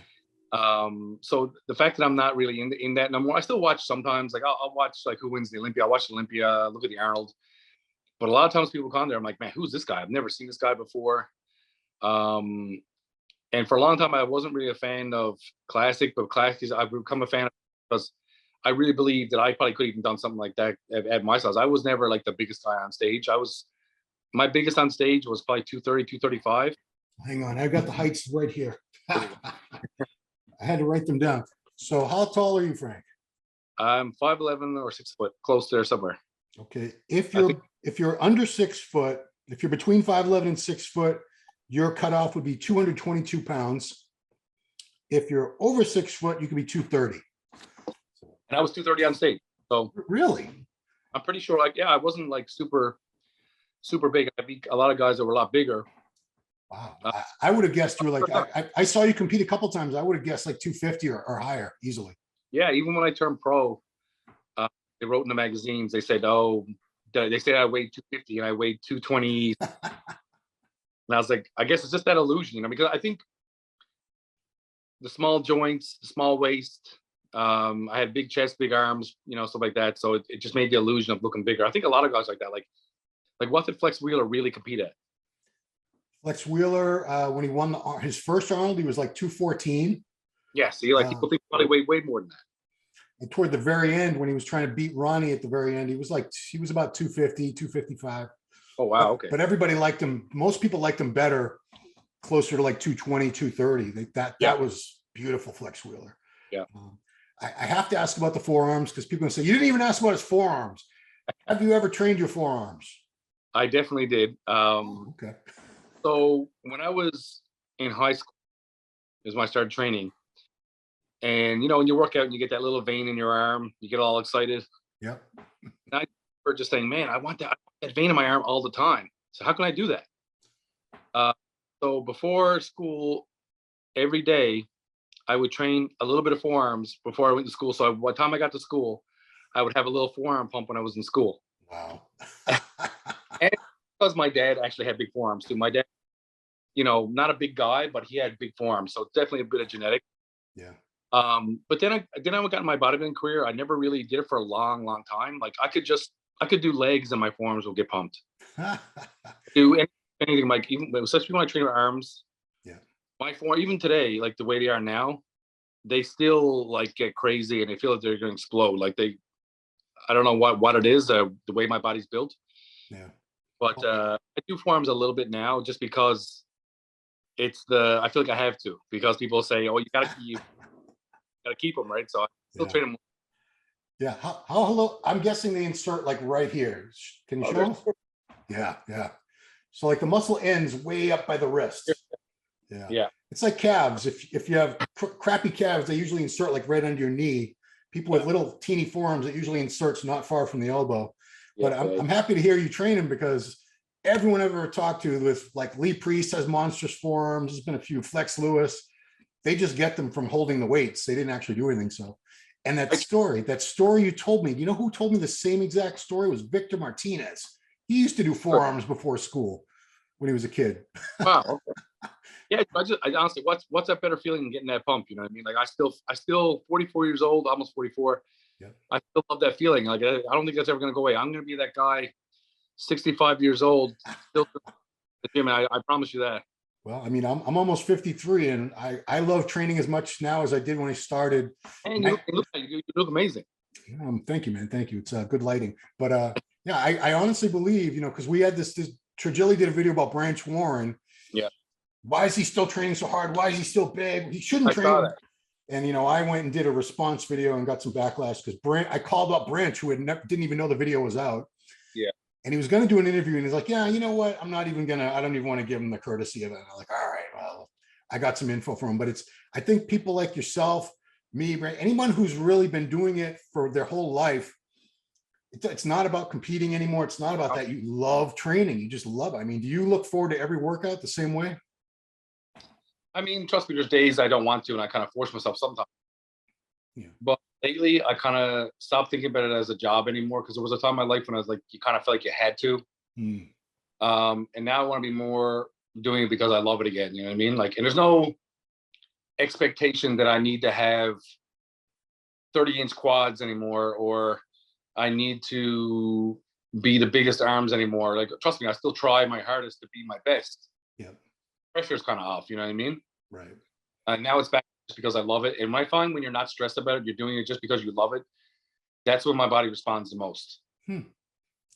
So the fact that I'm not really in that no more, I still watch sometimes. Like I'll watch like who wins the Olympia. I watch the Olympia, look at the Arnold. But a lot of times people come there, I'm like, man, who's this guy? I've never seen this guy before. And for a long time, I wasn't really a fan of classic, but classic, I've become a fan of, because I really believe that I probably could have even done something like that at my size. I was never like the biggest guy on stage. My biggest on stage was probably 230, 235. Hang on, I've got the heights right here. I had to write them down. So how tall are you, Frank? I'm 5'11" or 6 foot, close there somewhere. Okay. If you're under 6 foot, if you're between 5'11" and 6 foot, your cutoff would be 222 pounds. If you're over 6 foot, you could be 230. And I was 230 on stage. So really, I'm pretty sure, like, yeah, I wasn't like super big. I beat a lot of guys that were a lot bigger. Wow. I would have guessed you were like, I saw you compete a couple times. I would have guessed like 250 or higher easily. Yeah. Even when I turned pro, they wrote in the magazines, they said, oh, they said I weighed 250 and I weighed 220. And I was like, I guess it's just that illusion, you know, because I think the small joints, the small waist, I had big chest, big arms, you know, stuff like that. So it just made the illusion of looking bigger. I think a lot of guys like that, like what did Flex Wheeler really compete at? Flex Wheeler, when he won his first Arnold, he was like 214. Yeah, see, like people think probably weighed way more than that. And toward the very end, when he was trying to beat Ronnie at the very end, he was about 250, 255. Oh, wow. Okay. But everybody liked him. Most people liked him better, closer to like 220, 230. That was beautiful, Flex Wheeler. Yeah. I have to ask about the forearms, because people say, you didn't even ask about his forearms. Have you ever trained your forearms? I definitely did. Okay. So when I was in high school is when I started training. And, you know, when you work out and you get that little vein in your arm, you get all excited. Yep. And I remember just saying, man, I want that vein in my arm all the time. So how can I do that? So before school, every day, I would train a little bit of forearms before I went to school. So by the time I got to school, I would have a little forearm pump when I was in school. Wow. And because my dad actually had big forearms too. My dad, you know, not a big guy, but he had big forearms. So it's definitely a bit of genetic. Yeah. But then I got in my bodybuilding career. I never really did it for a long, long time. Like I could do legs and my forearms will get pumped. Do anything, like even especially when I train my arms. Yeah. My form, even today, like the way they are now, they still like get crazy and they feel like they're going to explode. Like I don't know what it is, the way my body's built. Yeah. But I do forearms a little bit now, just because I feel like I have to, because people say, oh, you gotta keep them, right? So I still train them. Yeah. How hello? I'm guessing they insert like right here. Can you show us? Yeah. Yeah. So like the muscle ends way up by the wrist. Yeah. Yeah. It's like calves. If you have crappy calves, they usually insert like right under your knee. People with little teeny forearms, it usually inserts not far from the elbow. But I'm happy to hear you train him, because everyone I've ever talked to with like Lee Priest has monstrous forearms. There's been a few, Flex Lewis. They just get them from holding the weights. They didn't actually do anything. So, and that story you told me, you know who told me the same exact story? Was Victor Martinez. He used to do forearms before school when he was a kid. Wow. Okay. Yeah, I honestly, what's that better feeling than getting that pump? You know what I mean? Like I still 44 years old, almost 44. Yeah. I still love that feeling. Like I don't think that's ever going to go away. I'm going to be that guy, 65 years old, still the gym. I promise you that. Well, I mean, I'm almost 53, and I love training as much now as I did when I started. And you look amazing. Thank you, man. Thank you. It's good lighting. But yeah, I honestly believe, you know, because we had this Trigilli did a video about Branch Warren. Yeah. Why is he still training so hard? Why is he still big? He shouldn't train. And, you know, I went and did a response video and got some backlash because I called up Branch, who didn't even know the video was out. Yeah. And he was going to do an interview, and he's like, yeah, you know what? I don't even want to give him the courtesy of it. And I'm like, all right, well, I got some info from him. But I think people like yourself, me, anyone who's really been doing it for their whole life, it's not about competing anymore. It's not about that. You love training. You just love it. I mean, do you look forward to every workout the same way? I mean, trust me, there's days I don't want to, and I kind of force myself sometimes. Yeah. But lately, I kind of stopped thinking about it as a job anymore, because there was a time in my life when I was like, you kind of felt like you had to. Mm. And now I want to be more doing it because I love it again. You know what I mean? Like, and there's no expectation that I need to have 30-inch quads anymore, or I need to be the biggest arms anymore. Like, trust me, I still try my hardest to be my best. Yeah. Pressure's kind of off, you know what I mean? Right. Now it's back just because I love it. And I find when you're not stressed about it, you're doing it just because you love it. That's when my body responds the most. You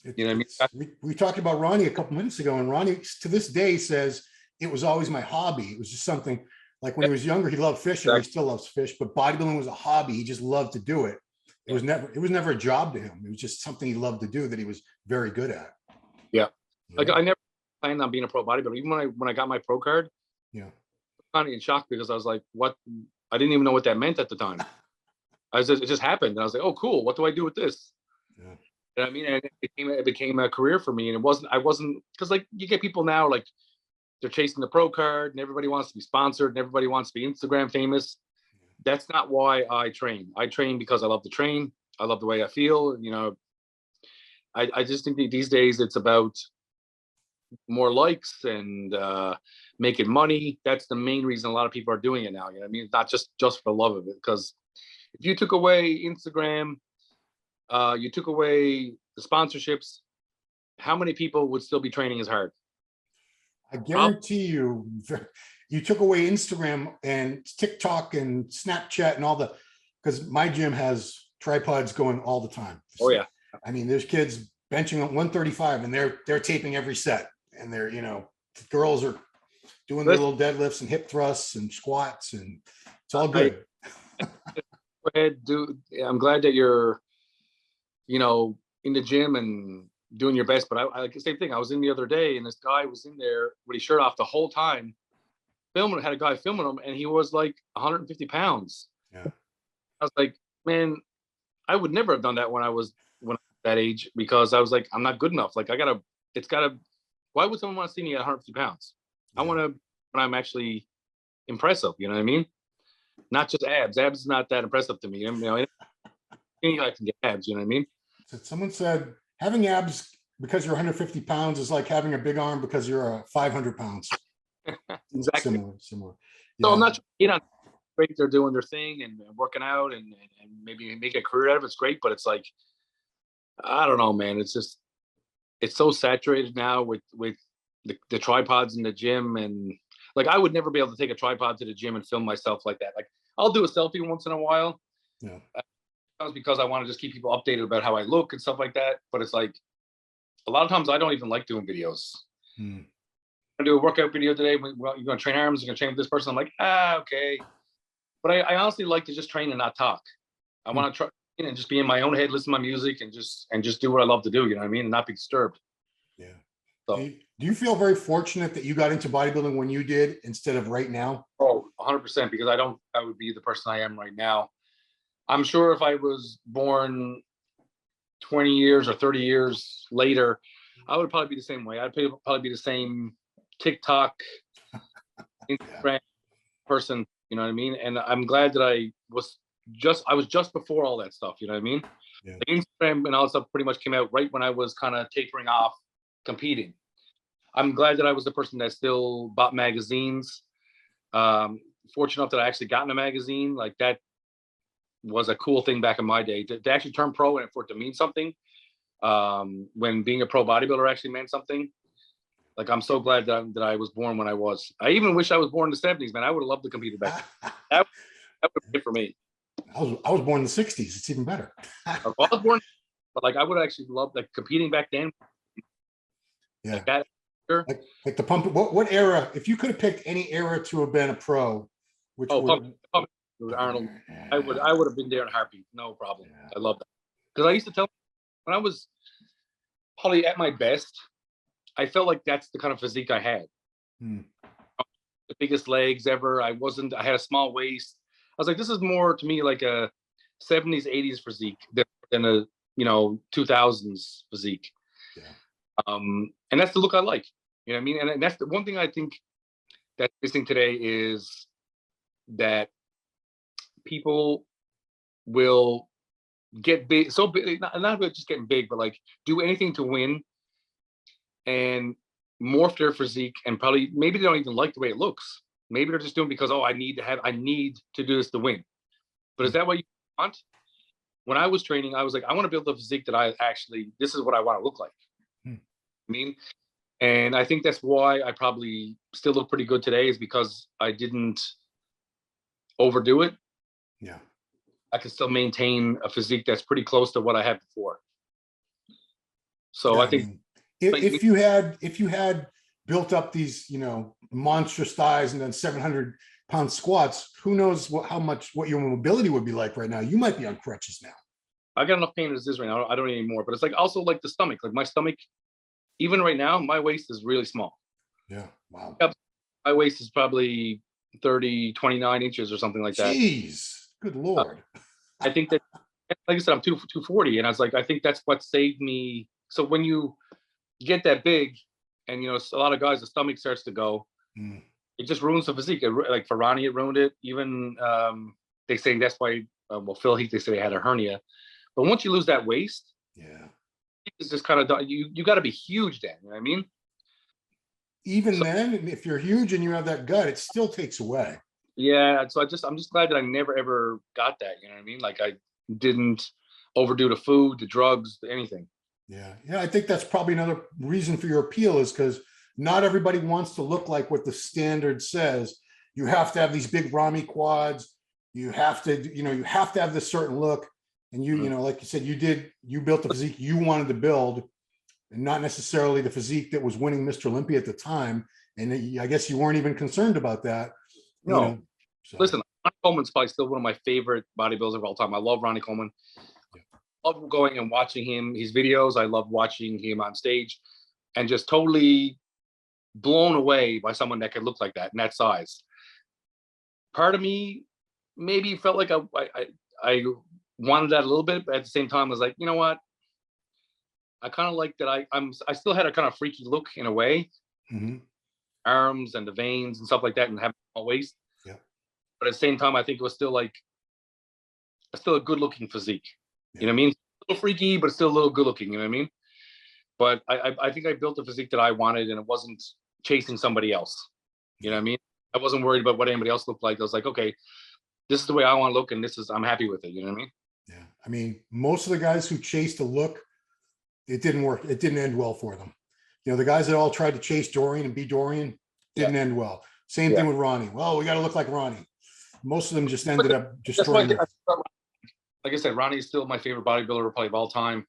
know what I mean? We talked about Ronnie a couple minutes ago, and Ronnie to this day says it was always my hobby. It was just something like when he was younger, he loved fishing. He still loves fish, but bodybuilding was a hobby. He just loved to do it. It was never a job to him. It was just something he loved to do that he was very good at. Yeah. Like I never planned on being a pro bodybuilder. Even when I got my pro card, yeah, kind of in shock, because I was like, what? I didn't even know what that meant at the time. It just happened. And I was like, oh, cool. What do I do with this? Yeah. You know what I mean? And it became a career for me. And I wasn't, because like you get people now, like they're chasing the pro card and everybody wants to be sponsored and everybody wants to be Instagram famous. That's not why I train. I train because I love to train. I love the way I feel. You know, I just think that these days it's about more likes and making money. That's the main reason a lot of people are doing it now. You know what I mean? It's not just for the love of it. Because if you took away Instagram, you took away the sponsorships, how many people would still be training as hard? I guarantee you, you took away Instagram and TikTok and Snapchat and all the, because my gym has tripods going all the time. Oh yeah. I mean, there's kids benching on 135 and they're taping every set, and they're, you know, girls are doing their little deadlifts and hip thrusts and squats, and it's all good. Go ahead, I'm glad that you're, you know, in the gym and doing your best. But I like the same thing. I was in the other day, and this guy was in there with his shirt off the whole time, filming. Had a guy filming him, and he was like 150 pounds. Yeah. I was like, man, I would never have done that when I was that age, because I was like, I'm not good enough. Like why would someone want to see me at 150 pounds? Yeah. I want to, when I'm actually impressive, you know what I mean? Not just abs. Abs is not that impressive to me. You know, I can get abs, you know what I mean? Someone said having abs because you're 150 pounds is like having a big arm because you're 500 pounds. Exactly. Similar. Yeah. So I'm not sure, you know, great they're doing their thing and working out and maybe make a career out of it. It's great, but it's like, I don't know, man. It's just, it's so saturated now with the tripods in the gym. And like, I would never be able to take a tripod to the gym and film myself like that. Like, I'll do a selfie once in a while. Yeah. Because I want to just keep people updated about how I look and stuff like that. But it's like, a lot of times I don't even like doing videos. I'm gonna do a workout video today. Well, you're gonna train arms, you're gonna train with this person. I'm like, okay. But I honestly like to just train and not talk. I want to try and just be in my own head, listen to my music, and just do what I love to do. You know what I mean? And not be disturbed. Yeah. So, do you feel very fortunate that you got into bodybuilding when you did instead of right now? Oh, 100%, because I would be the person I am right now. I'm sure if I was born 20 years or 30 years later, I would probably be the same way. I'd probably be the same TikTok, Instagram person, you know what I mean? And I'm glad that I was just before all that stuff, you know what I mean? Yeah. The Instagram and all that stuff pretty much came out right when I was kind of tapering off competing. I'm glad that I was the person that still bought magazines. Fortunate enough that I actually got in a magazine. Like, that was a cool thing back in my day to actually turn pro and for it to mean something. When being a pro bodybuilder actually meant something. Like, I'm so glad that I was born when I was. I even wish I was born in the 70s, man. I would have loved to compete back then. That would have been it for me. I was born in the 60s. It's even better. I was born, but like, I would actually love like competing back then. Yeah. Like that. Sure. Like the pump. What era? If you could have picked any era to have been a pro, which Arnold. I would have been there in a heartbeat. No problem. Yeah. I love that. Because I used to tell when I was probably at my best, I felt like that's the kind of physique I had. The biggest legs ever. I had a small waist. I was like, this is more to me like a 70s, 80s physique than a 2000s physique. Yeah. And that's the look I like. You know what I mean? And that's the one thing I think that's missing today is that people will get big, so big, not about just getting big, but like do anything to win and morph their physique, and probably maybe they don't even like the way it looks. Maybe they're just doing because, I need to do this to win. But is that what you want? When I was training, I was like, I want to build a physique that this is what I want to look like. I mean, and I think that's why I probably still look pretty good today, is because I didn't overdo it. Yeah. I can still maintain a physique that's pretty close to what I had before. So Yeah, I think if you had built up these, monstrous thighs and then 700-pound squats, who knows what your mobility would be like right now? You might be on crutches now. I got enough pain as it is right now. I don't need any more. But it's like also like the stomach. Like my stomach, even right now, my waist is really small. Yeah. Wow. My waist is probably 29 inches or something like that. Jeez. Good Lord. I think that, like I said, I'm 240, and I was like, I think that's what saved me. So when you get that big, and a lot of guys, the stomach starts to go, it just ruins the physique. Like for Ronnie, it ruined it. Even they say that's why. Phil Heath, they say they had a hernia, but once you lose that waist, yeah, it's just kind of you got to be huge then. You know what I mean? Even then, if you're huge and you have that gut, it still takes away. Yeah, so I'm just glad that I never ever got that. You know what I mean? Like I didn't overdo the food, the drugs, anything. Yeah. I think that's probably another reason for your appeal, is because not everybody wants to look like what the standard says. You have to have these big Rami quads. You have to, you have to have this certain look. And like you said, you built the physique you wanted to build, and not necessarily the physique that was winning Mr. Olympia at the time. And I guess you weren't even concerned about that. No. Listen, Ronnie Coleman's probably still one of my favorite bodybuilders of all time. I love Ronnie Coleman. Yeah. I love going and watching his videos. I love watching him on stage, and just totally blown away by someone that could look like that and that size. Part of me maybe felt like I wanted that a little bit, but at the same time I was like, you know what? I kind of like that I still had a kind of freaky look in a way. Arms and the veins and stuff like that, and having a waist. Yeah. But at the same time, I think it was still a good looking physique. Yeah. You know what I mean? A little freaky, but still a little good looking, you know what I mean? But I think I built a physique that I wanted, and it wasn't chasing somebody else. You know what I mean? I wasn't worried about what anybody else looked like. I was like, okay, this is the way I want to look, and I'm happy with it. You know what I mean? Yeah. I mean, most of the guys who chased a look, it didn't work. It didn't end well for them. The guys that all tried to chase Dorian and be Dorian didn't end well. Same thing with Ronnie. Well, we got to look like Ronnie. Most of them just ended up destroying it. Like I said, Ronnie is still my favorite bodybuilder probably of all time.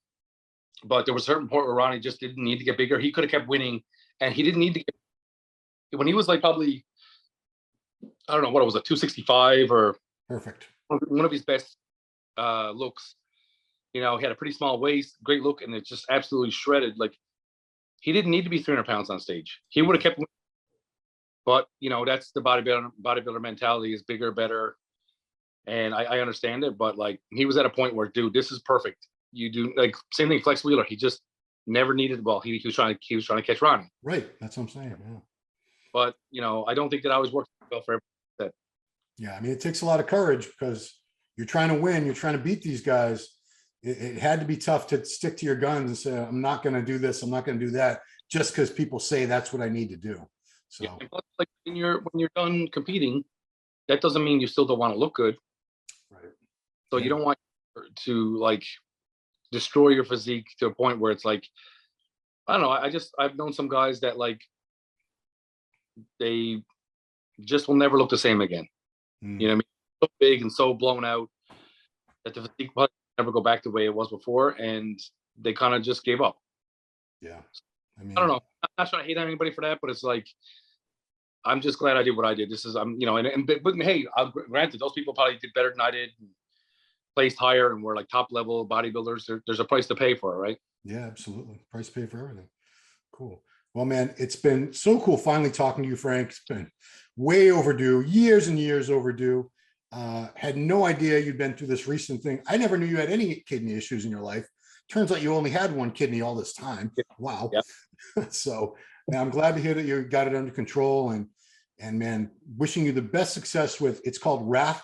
But there was a certain point where Ronnie just didn't need to get bigger. He could have kept winning, and he didn't need to get. When he was like probably, I don't know what it was, a 265 or perfect, one of his best looks. He had a pretty small waist, great look, and it's just absolutely shredded. Like he didn't need to be 300 pounds on stage. He would have kept winning. But that's the bodybuilder mentality, is bigger, better. And I understand it, but like he was at a point where, dude, this is perfect. You do like same thing, Flex Wheeler. He just never needed the ball. He was trying to catch Ronnie. Right. That's what I'm saying. Yeah. But I don't think that I was working well for everyone. Yeah, I mean, it takes a lot of courage, because you're trying to win, you're trying to beat these guys. It had to be tough to stick to your guns and say, I'm not going to do this, I'm not going to do that, just because people say that's what I need to do. So like when you're done competing, that doesn't mean you still don't want to look good. Right. So you don't want to like destroy your physique to a point where it's like, I don't know. I've known some guys that like they just will never look the same again. You know what I mean? So big and so blown out that the physique will never go back the way it was before, and they kind of just gave up. Yeah. I don't know. I'm not trying to hate on anybody for that, but it's like, I'm just glad I did what I did. This is, but hey, granted, those people probably did better than I did, and placed higher, and were like top level bodybuilders. There's a price to pay for it, right? Yeah, absolutely. Price to pay for everything. Cool. Well, man, it's been so cool finally talking to you, Frank. It's been way overdue, years and years overdue. Had no idea you'd been through this recent thing. I never knew you had any kidney issues in your life. turns out you only had one kidney all this time. Wow. Yep. So now I'm glad to hear that you got it under control, and man, wishing you the best success with, it's called Wrath.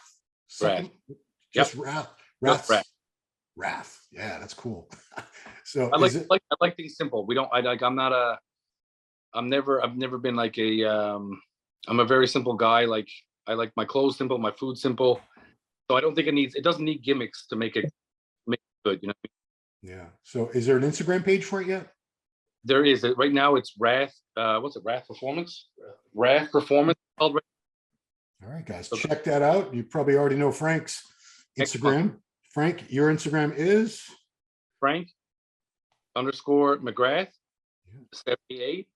Just Wrath. Wrath. Yeah, that's cool. So I like things simple. I've never been like I'm a very simple guy. Like, I like my clothes simple, my food simple. So I don't think it doesn't need gimmicks to make it good, you know? Yeah. So is there an Instagram page for it yet? There is. Right now it's Wrath. What's it? Wrath Performance? Wrath Performance. All right, guys, check that out. You probably already know Frank's Instagram. Frank, your Instagram is? Frank _McGrath 78.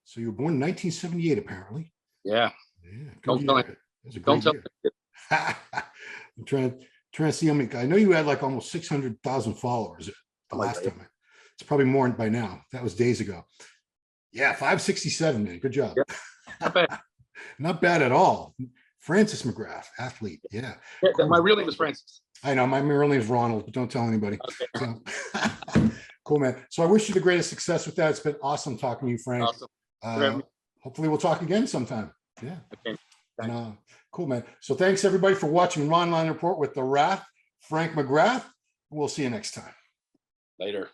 So you were born in 1978, apparently. Yeah. Yeah. Don't tell it. That's a great year. I'm trying to see how many. I know you had like almost 600,000 followers the last time. It's probably more by now. That was days ago. Yeah, 567, man. Good job. Yeah, not bad. Not bad at all. Francis McGrath, athlete. Yeah. Cool. My real name is Francis. I know. My real name is Ronald, but don't tell anybody. Okay. So, cool, man. So I wish you the greatest success with that. It's been awesome talking to you, Frank. Awesome. Hopefully we'll talk again sometime. Yeah. Okay. And, cool, man. So thanks everybody for watching Ronline Report with the Wrath, Frank McGrath. We'll see you next time. Later.